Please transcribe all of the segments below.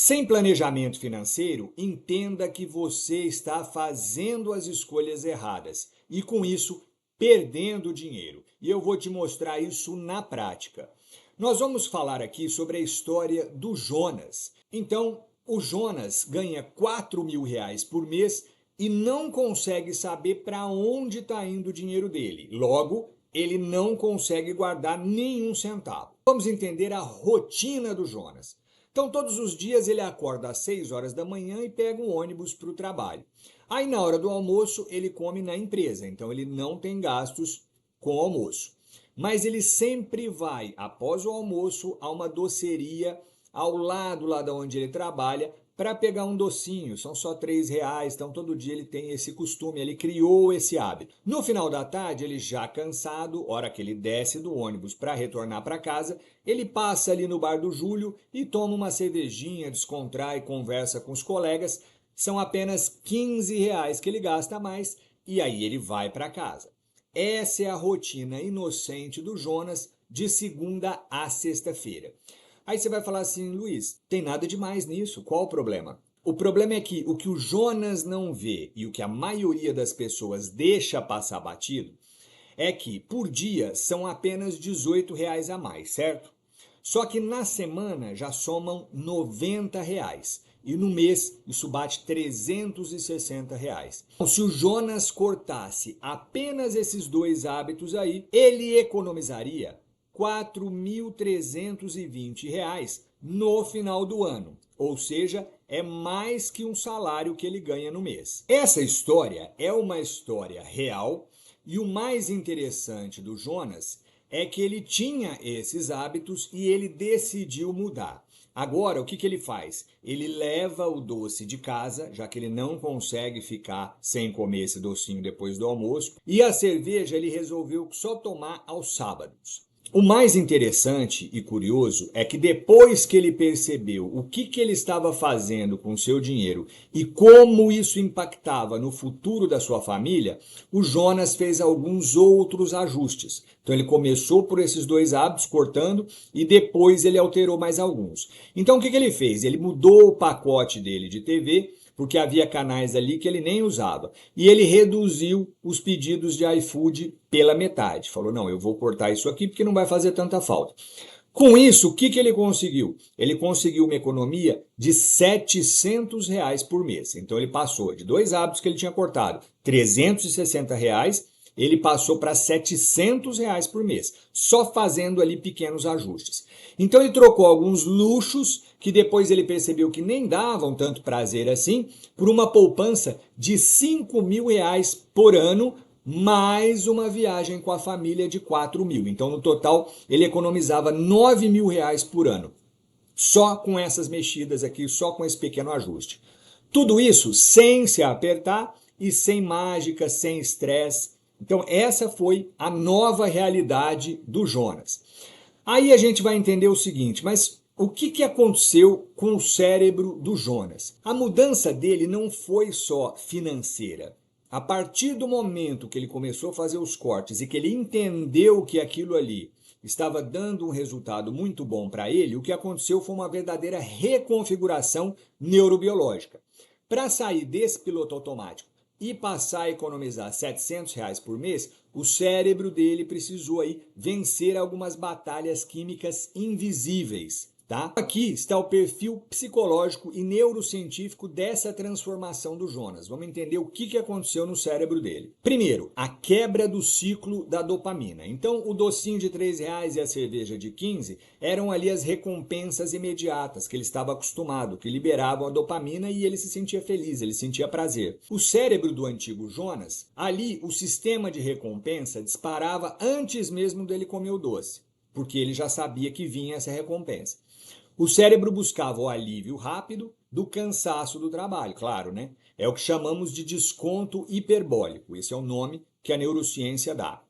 Sem planejamento financeiro, entenda que você está fazendo as escolhas erradas e, com isso, perdendo dinheiro. E eu vou te mostrar isso na prática. Nós vamos falar aqui sobre a história do Jonas. Então, o Jonas ganha R$ 4.000 por mês e não consegue saber para onde está indo o dinheiro dele. Logo, ele não consegue guardar nenhum centavo. Vamos entender a rotina do Jonas. Então, todos os dias ele acorda às 6 horas da manhã e pega um ônibus para o trabalho. Aí, na hora do almoço, ele come na empresa, então ele não tem gastos com almoço. Mas ele sempre vai, após o almoço, a uma doceria ao lado lá de onde ele trabalha para pegar um docinho. São só R$ 3, então todo dia ele tem esse costume, ele criou esse hábito. No final da tarde, ele já cansado, hora que ele desce do ônibus para retornar para casa, ele passa ali no bar do Júlio e toma uma cervejinha, descontrai, conversa com os colegas. São apenas R$ 15 que ele gasta a mais e aí ele vai para casa. Essa é a rotina inocente do Jonas de segunda a sexta-feira. Aí você vai falar assim, Luiz, tem nada demais nisso, qual o problema? O problema é que o que o Jonas não vê e o que a maioria das pessoas deixa passar batido é que por dia são apenas R$ 18 a mais, certo? Só que na semana já somam R$ 90 e no mês isso bate R$ 360. Então, se o Jonas cortasse apenas esses dois hábitos aí, ele economizaria R$ 4.320 no final do ano. Ou seja, é mais que um salário que ele ganha no mês. Essa história é uma história real e o mais interessante do Jonas é que ele tinha esses hábitos e ele decidiu mudar. Agora, o que ele faz? Ele leva o doce de casa, já que ele não consegue ficar sem comer esse docinho depois do almoço, e a cerveja ele resolveu só tomar aos sábados. O mais interessante e curioso é que depois que ele percebeu o que ele estava fazendo com o seu dinheiro e como isso impactava no futuro da sua família, o Jonas fez alguns outros ajustes. Então ele começou por esses dois hábitos, cortando, e depois ele alterou mais alguns. Então o que ele fez? Ele mudou o pacote dele de TV, porque havia canais ali que ele nem usava. E ele reduziu os pedidos de iFood pela metade. Falou, não, eu vou cortar isso aqui porque não vai fazer tanta falta. Com isso, o que ele conseguiu? Ele conseguiu uma economia de R$ 700 por mês. Então ele passou de dois hábitos que ele tinha cortado, R$ 360, ele passou para R$ 700 por mês, só fazendo ali pequenos ajustes. Então ele trocou alguns luxos que depois ele percebeu que nem davam tanto prazer assim, por uma poupança de R$ 5.000 por ano, mais uma viagem com a família de R$ 4.000. Então no total ele economizava R$ 9.000 por ano, só com essas mexidas aqui, só com esse pequeno ajuste. Tudo isso sem se apertar e sem mágica, sem estresse. Então essa foi a nova realidade do Jonas. Aí a gente vai entender o seguinte, mas o que aconteceu com o cérebro do Jonas? A mudança dele não foi só financeira. A partir do momento que ele começou a fazer os cortes e que ele entendeu que aquilo ali estava dando um resultado muito bom para ele, o que aconteceu foi uma verdadeira reconfiguração neurobiológica. Para sair desse piloto automático e passar a economizar R$ 700 por mês, o cérebro dele precisou aí vencer algumas batalhas químicas invisíveis. Tá? Aqui está o perfil psicológico e neurocientífico dessa transformação do Jonas. Vamos entender o que aconteceu no cérebro dele. Primeiro, a quebra do ciclo da dopamina. Então, o docinho de R$ 3 e a cerveja de 15 eram ali as recompensas imediatas que ele estava acostumado, que liberavam a dopamina e ele se sentia feliz, ele sentia prazer. O cérebro do antigo Jonas, ali o sistema de recompensa disparava antes mesmo dele comer o doce, porque ele já sabia que vinha essa recompensa. O cérebro buscava o alívio rápido do cansaço do trabalho, claro, né? É o que chamamos de desconto hiperbólico. Esse é o nome que a neurociência dá.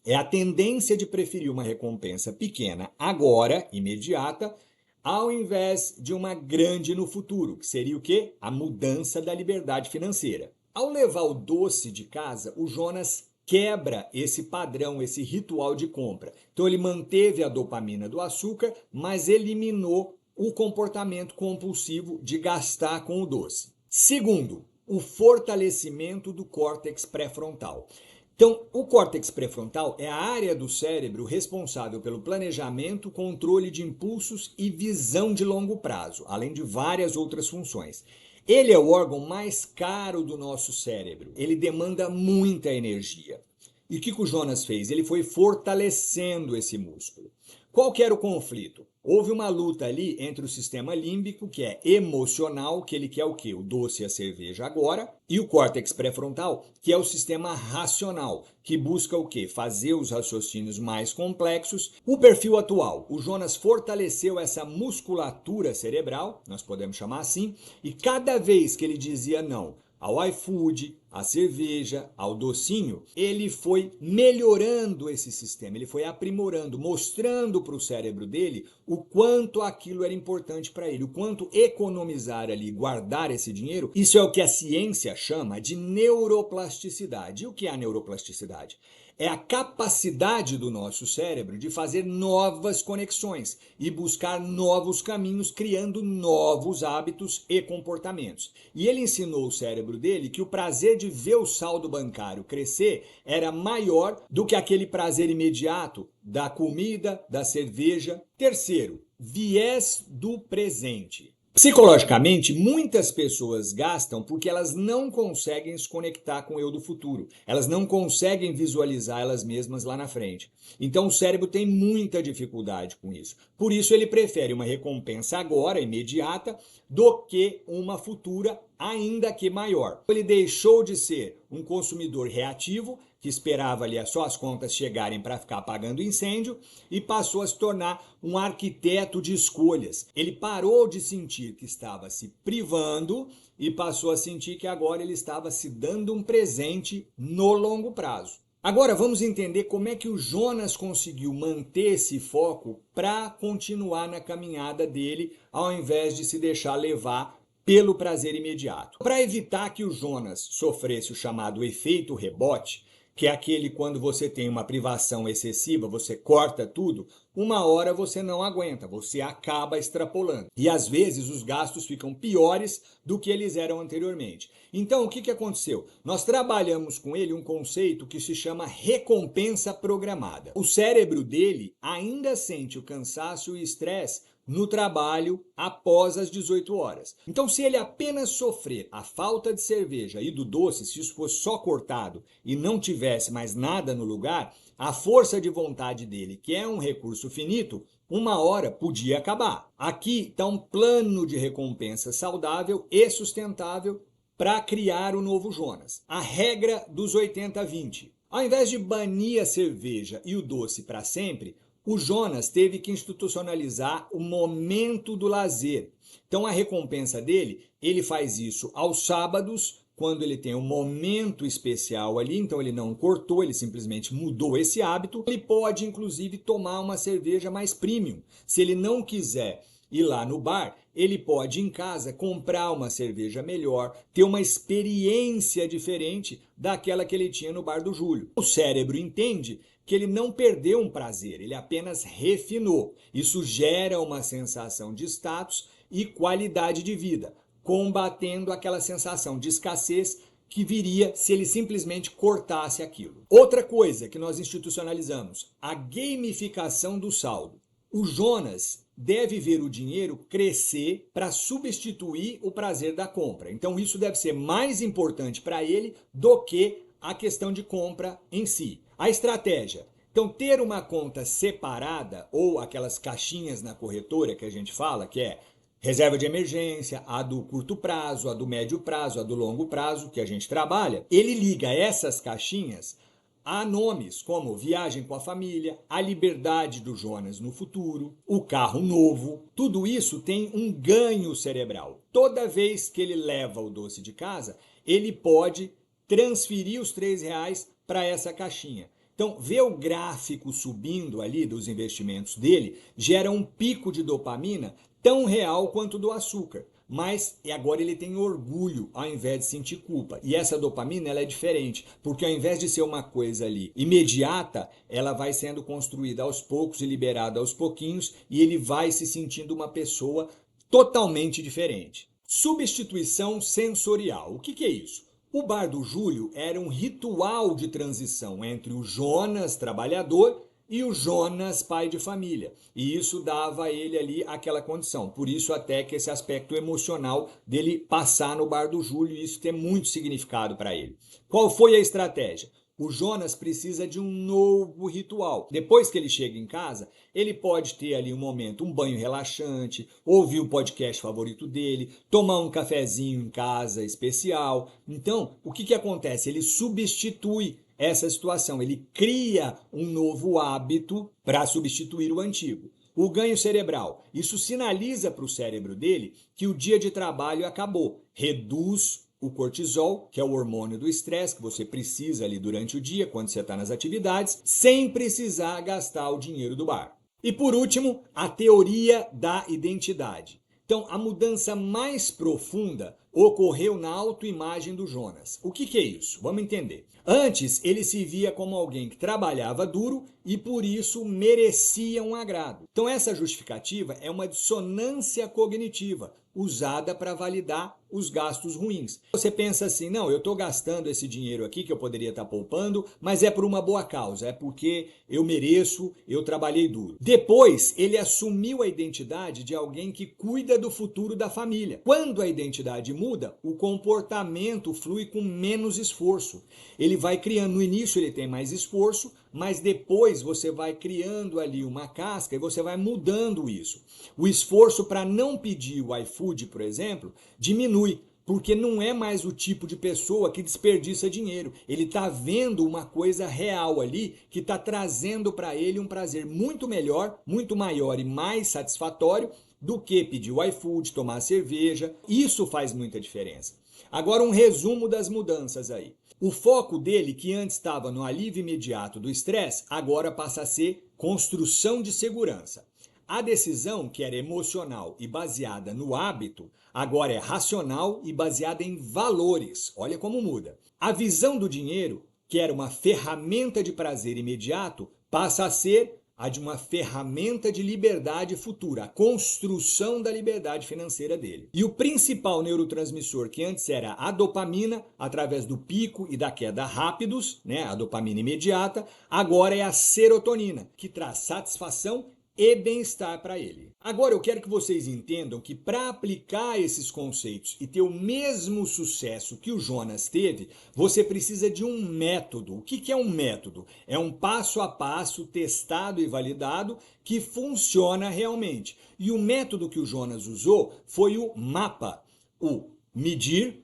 É a tendência de preferir uma recompensa pequena agora, imediata, ao invés de uma grande no futuro, que seria o quê? A mudança da liberdade financeira. Ao levar o doce de casa, o Jonas quebra esse padrão, esse ritual de compra. Então ele manteve a dopamina do açúcar, mas eliminou o comportamento compulsivo de gastar com o doce. Segundo, o fortalecimento do córtex pré-frontal. Então, o córtex pré-frontal é a área do cérebro responsável pelo planejamento, controle de impulsos e visão de longo prazo, além de várias outras funções. Ele é o órgão mais caro do nosso cérebro. Ele demanda muita energia. E o que o Jonas fez? Ele foi fortalecendo esse músculo. Qual que era o conflito? Houve uma luta ali entre o sistema límbico, que é emocional, que ele quer o quê? O doce e a cerveja agora, e o córtex pré-frontal, que é o sistema racional, que busca o quê? Fazer os raciocínios mais complexos. O perfil atual, o Jonas fortaleceu essa musculatura cerebral, nós podemos chamar assim, e cada vez que ele dizia não ao iFood, à cerveja, ao docinho, ele foi melhorando esse sistema, ele foi aprimorando, mostrando para o cérebro dele o quanto aquilo era importante para ele, o quanto economizar ali, guardar esse dinheiro, isso é o que a ciência chama de neuroplasticidade. E o que é a neuroplasticidade? É a capacidade do nosso cérebro de fazer novas conexões e buscar novos caminhos, criando novos hábitos e comportamentos. E ele ensinou o cérebro dele que o prazer de ver o saldo bancário crescer era maior do que aquele prazer imediato da comida, da cerveja. Terceiro, viés do presente. Psicologicamente, muitas pessoas gastam porque elas não conseguem se conectar com o eu do futuro. Elas não conseguem visualizar elas mesmas lá na frente. Então o cérebro tem muita dificuldade com isso. Por isso ele prefere uma recompensa agora, imediata, do que uma futura, ainda que maior. Ele deixou de ser um consumidor reativo, que esperava ali só as contas chegarem para ficar apagando incêndio, e passou a se tornar um arquiteto de escolhas. Ele parou de sentir que estava se privando e passou a sentir que agora ele estava se dando um presente no longo prazo. Agora vamos entender como é que o Jonas conseguiu manter esse foco para continuar na caminhada dele, ao invés de se deixar levar pelo prazer imediato. Para evitar que o Jonas sofresse o chamado efeito rebote, que é aquele quando você tem uma privação excessiva, você corta tudo, uma hora você não aguenta, você acaba extrapolando. E às vezes os gastos ficam piores do que eles eram anteriormente. Então o que aconteceu? Nós trabalhamos com ele um conceito que se chama recompensa programada. O cérebro dele ainda sente o cansaço e o estresse no trabalho após as 18 horas. Então, se ele apenas sofrer a falta de cerveja e do doce, se isso fosse só cortado e não tivesse mais nada no lugar, a força de vontade dele, que é um recurso finito, uma hora podia acabar. Aqui está um plano de recompensa saudável e sustentável para criar o novo Jonas. A regra dos 80-20. Ao invés de banir a cerveja e o doce para sempre, o Jonas teve que institucionalizar o momento do lazer. Então a recompensa dele, ele faz isso aos sábados, quando ele tem um momento especial ali, então ele não cortou, ele simplesmente mudou esse hábito. Ele pode inclusive tomar uma cerveja mais premium. Se ele não quiser ir lá no bar, ele pode em casa comprar uma cerveja melhor, ter uma experiência diferente daquela que ele tinha no bar do Júlio. O cérebro entende que ele não perdeu um prazer, ele apenas refinou. Isso gera uma sensação de status e qualidade de vida, combatendo aquela sensação de escassez que viria se ele simplesmente cortasse aquilo. Outra coisa que nós institucionalizamos, a gamificação do saldo. O Jonas deve ver o dinheiro crescer para substituir o prazer da compra. Então isso deve ser mais importante para ele do que a questão de compra em si. A estratégia. Então, ter uma conta separada ou aquelas caixinhas na corretora que a gente fala, que é reserva de emergência, a do curto prazo, a do médio prazo, a do longo prazo, que a gente trabalha, ele liga essas caixinhas a nomes como viagem com a família, a liberdade do Jonas no futuro, o carro novo. Tudo isso tem um ganho cerebral. Toda vez que ele leva o doce de casa, ele pode transferir os R$3 para essa caixinha. Então, ver o gráfico subindo ali dos investimentos dele gera um pico de dopamina tão real quanto do açúcar. mas agora ele tem orgulho ao invés de sentir culpa. E essa dopamina ela é diferente, porque ao invés de ser uma coisa ali imediata, ela vai sendo construída aos poucos e liberada aos pouquinhos, e ele vai se sentindo uma pessoa totalmente diferente. Substituição sensorial. O que é isso? O bar do Júlio era um ritual de transição entre o Jonas trabalhador e o Jonas pai de família. E isso dava a ele ali aquela condição. Por isso até que esse aspecto emocional dele passar no bar do Júlio, isso tem muito significado para ele. Qual foi a estratégia? O Jonas precisa de um novo ritual. Depois que ele chega em casa, ele pode ter ali um momento, um banho relaxante, ouvir o podcast favorito dele, tomar um cafezinho em casa especial. Então, o que acontece? Ele substitui essa situação, ele cria um novo hábito para substituir o antigo. O ganho cerebral, isso sinaliza para o cérebro dele que o dia de trabalho acabou, reduz o cortisol, que é o hormônio do estresse que você precisa ali durante o dia, quando você está nas atividades, sem precisar gastar o dinheiro do bar. E por último, a teoria da identidade. Então, a mudança mais profunda ocorreu na autoimagem do Jonas. O que é isso? Vamos entender. Antes, ele se via como alguém que trabalhava duro e por isso merecia um agrado. Então, essa justificativa é uma dissonância cognitiva usada para validar os gastos ruins. Você pensa assim, não, eu estou gastando esse dinheiro aqui que eu poderia estar poupando, mas é por uma boa causa, é porque eu mereço, eu trabalhei duro. Depois, ele assumiu a identidade de alguém que cuida do futuro da família. Quando a identidade muda, o comportamento flui com menos esforço. Ele vai criando, no início ele tem mais esforço, mas depois você vai criando ali uma casca e você vai mudando isso. O esforço para não pedir o iFood, por exemplo, diminui, porque não é mais o tipo de pessoa que desperdiça dinheiro. Ele está vendo uma coisa real ali que está trazendo para ele um prazer muito melhor, muito maior e mais satisfatório do que pedir o iFood, tomar cerveja. Isso faz muita diferença. Agora um resumo das mudanças aí. O foco dele, que antes estava no alívio imediato do estresse, agora passa a ser construção de segurança. A decisão, que era emocional e baseada no hábito, agora é racional e baseada em valores. Olha como muda. A visão do dinheiro, que era uma ferramenta de prazer imediato, passa a ser a de uma ferramenta de liberdade futura, a construção da liberdade financeira dele. E o principal neurotransmissor, que antes era a dopamina, através do pico e da queda rápidos, a dopamina imediata, agora é a serotonina, que traz satisfação e bem-estar para ele. Agora eu quero que vocês entendam que para aplicar esses conceitos e ter o mesmo sucesso que o Jonas teve, você precisa de um método. O que é um método? É um passo a passo testado e validado que funciona realmente. E o método que o Jonas usou foi o MAPA, o medir,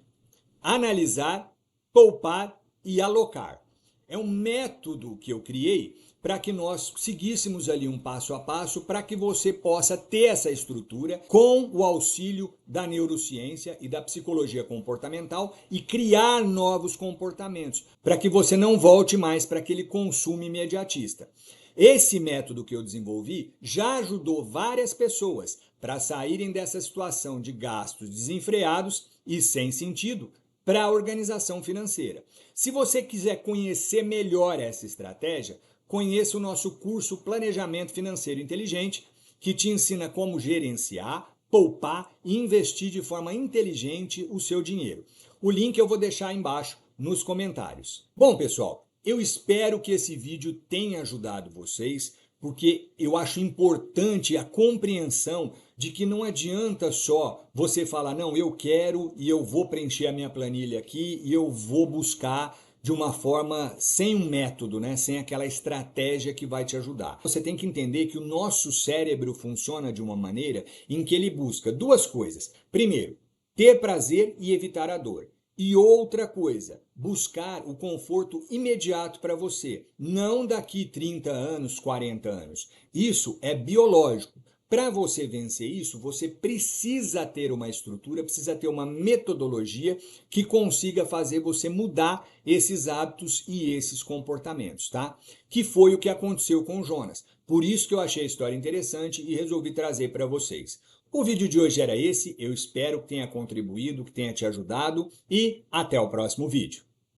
analisar, poupar e alocar. É um método que eu criei para que nós seguíssemos ali um passo a passo para que você possa ter essa estrutura com o auxílio da neurociência e da psicologia comportamental e criar novos comportamentos, para que você não volte mais para aquele consumo imediatista. Esse método que eu desenvolvi já ajudou várias pessoas para saírem dessa situação de gastos desenfreados e sem sentido para a organização financeira. Se você quiser conhecer melhor essa estratégia, conheça o nosso curso Planejamento Financeiro Inteligente, que te ensina como gerenciar, poupar e investir de forma inteligente o seu dinheiro. O link eu vou deixar embaixo nos comentários. Bom, pessoal, eu espero que esse vídeo tenha ajudado vocês, porque eu acho importante a compreensão de que não adianta só você falar, não, eu quero e eu vou preencher a minha planilha aqui e eu vou buscar de uma forma sem um método, sem aquela estratégia que vai te ajudar. Você tem que entender que o nosso cérebro funciona de uma maneira em que ele busca duas coisas. Primeiro, ter prazer e evitar a dor. E outra coisa, buscar o conforto imediato para você, não daqui 30 anos, 40 anos. Isso é biológico. Para você vencer isso, você precisa ter uma estrutura, precisa ter uma metodologia que consiga fazer você mudar esses hábitos e esses comportamentos, tá? Que foi o que aconteceu com o Jonas. Por isso que eu achei a história interessante e resolvi trazer para vocês. O vídeo de hoje era esse, eu espero que tenha contribuído, que tenha te ajudado e até o próximo vídeo.